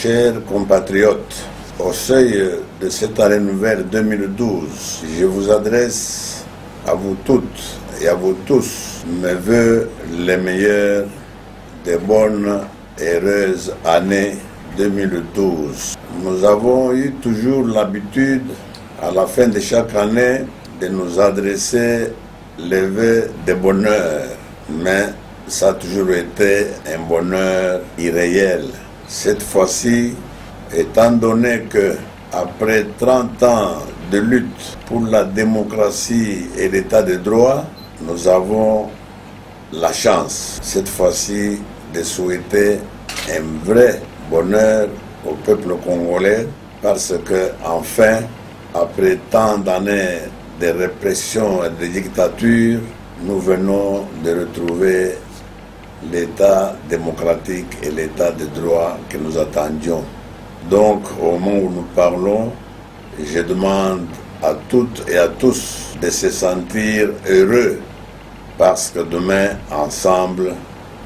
Chers compatriotes, au seuil de cette année nouvelle 2012, je vous adresse à vous toutes et à vous tous mes vœux les meilleurs, des bonnes et heureuses années 2012. Nous avons eu toujours l'habitude, à la fin de chaque année, de nous adresser les vœux de bonheur, mais ça a toujours été un bonheur irréel. Cette fois-ci, étant donné que après 30 ans de lutte pour la démocratie et l'état de droit, nous avons la chance, cette fois-ci, de souhaiter un vrai bonheur au peuple congolais, parce que, enfin, après tant d'années de répression et de dictature, nous venons de retrouver l'état démocratique et l'état de droit que nous attendions. Donc, au moment où nous parlons, je demande à toutes et à tous de se sentir heureux, parce que demain, ensemble,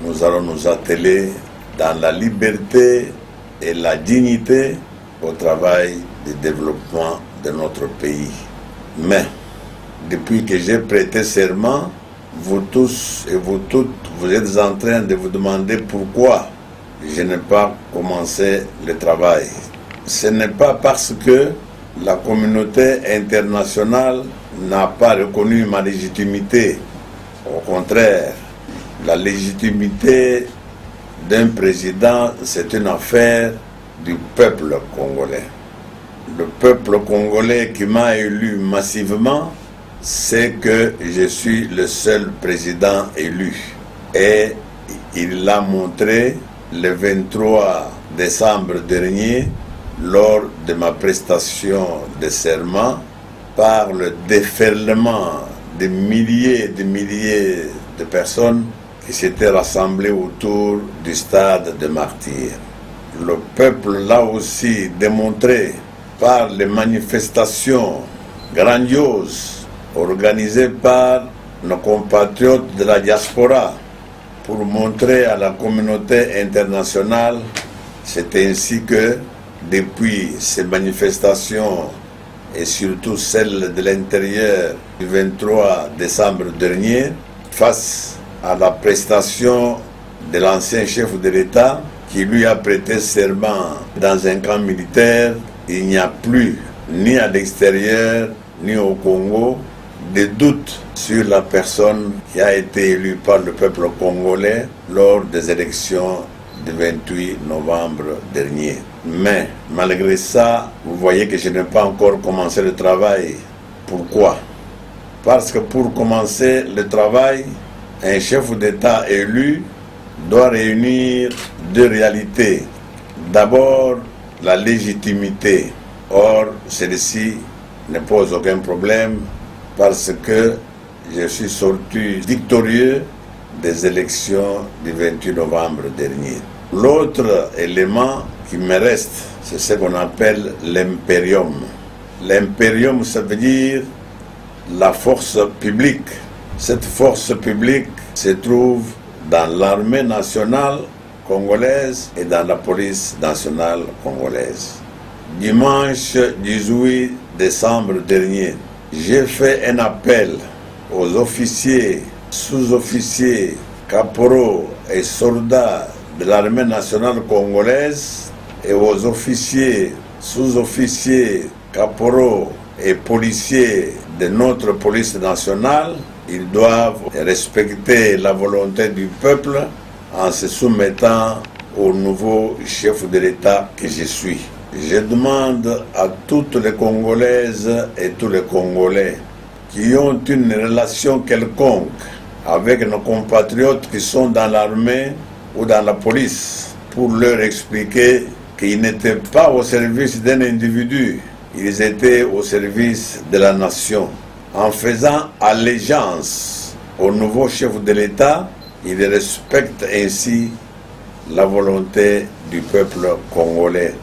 nous allons nous atteler dans la liberté et la dignité au travail de développement de notre pays. Mais, depuis que j'ai prêté serment, vous tous et vous toutes, vous êtes en train de vous demander pourquoi je n'ai pas commencé le travail. Ce n'est pas parce que la communauté internationale n'a pas reconnu ma légitimité. Au contraire, la légitimité d'un président, c'est une affaire du peuple congolais. Le peuple congolais qui m'a élu massivement, c'est que je suis le seul président élu. Et il l'a montré le 23 décembre dernier, lors de ma prestation de serment, par le déferlement de milliers de personnes qui s'étaient rassemblées autour du stade de Martyrs. Le peuple l'a aussi démontré par les manifestations grandioses organisées par nos compatriotes de la diaspora pour montrer à la communauté internationale. C'est ainsi que, depuis ces manifestations et surtout celles de l'intérieur du 23 décembre dernier, face à la prestation de l'ancien chef de l'État qui lui a prêté serment dans un camp militaire, il n'y a plus, ni à l'extérieur, ni au Congo, de doute sur la personne qui a été élue par le peuple congolais lors des élections du 28 novembre dernier. Mais malgré ça, vous voyez que je n'ai pas encore commencé le travail. Pourquoi? Parce que pour commencer le travail, un chef d'État élu doit réunir deux réalités. D'abord, la légitimité. Or, celle-ci ne pose aucun problème parce que je suis sorti victorieux des élections du 28 novembre dernier. L'autre élément qui me reste, c'est ce qu'on appelle l'impérium. L'impérium, ça veut dire la force publique. Cette force publique se trouve dans l'armée nationale congolaise et dans la police nationale congolaise. Dimanche 18 décembre dernier, j'ai fait un appel aux officiers, sous-officiers, caporaux et soldats de l'armée nationale congolaise et aux officiers, sous-officiers, caporaux et policiers de notre police nationale. Ils doivent respecter la volonté du peuple en se soumettant au nouveau chef de l'État que je suis. Je demande à toutes les Congolaises et tous les Congolais qui ont une relation quelconque avec nos compatriotes qui sont dans l'armée ou dans la police pour leur expliquer qu'ils n'étaient pas au service d'un individu, ils étaient au service de la nation. En faisant allégeance au nouveau chef de l'État, ils respectent ainsi la volonté du peuple congolais.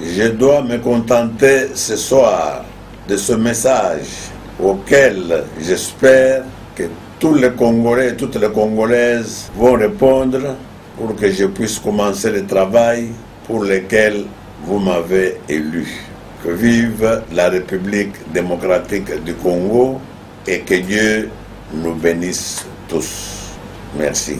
Je dois me contenter ce soir de ce message auquel j'espère que tous les Congolais et toutes les Congolaises vont répondre pour que je puisse commencer le travail pour lesquels vous m'avez élu. Que vive la République démocratique du Congo et que Dieu nous bénisse tous. Merci.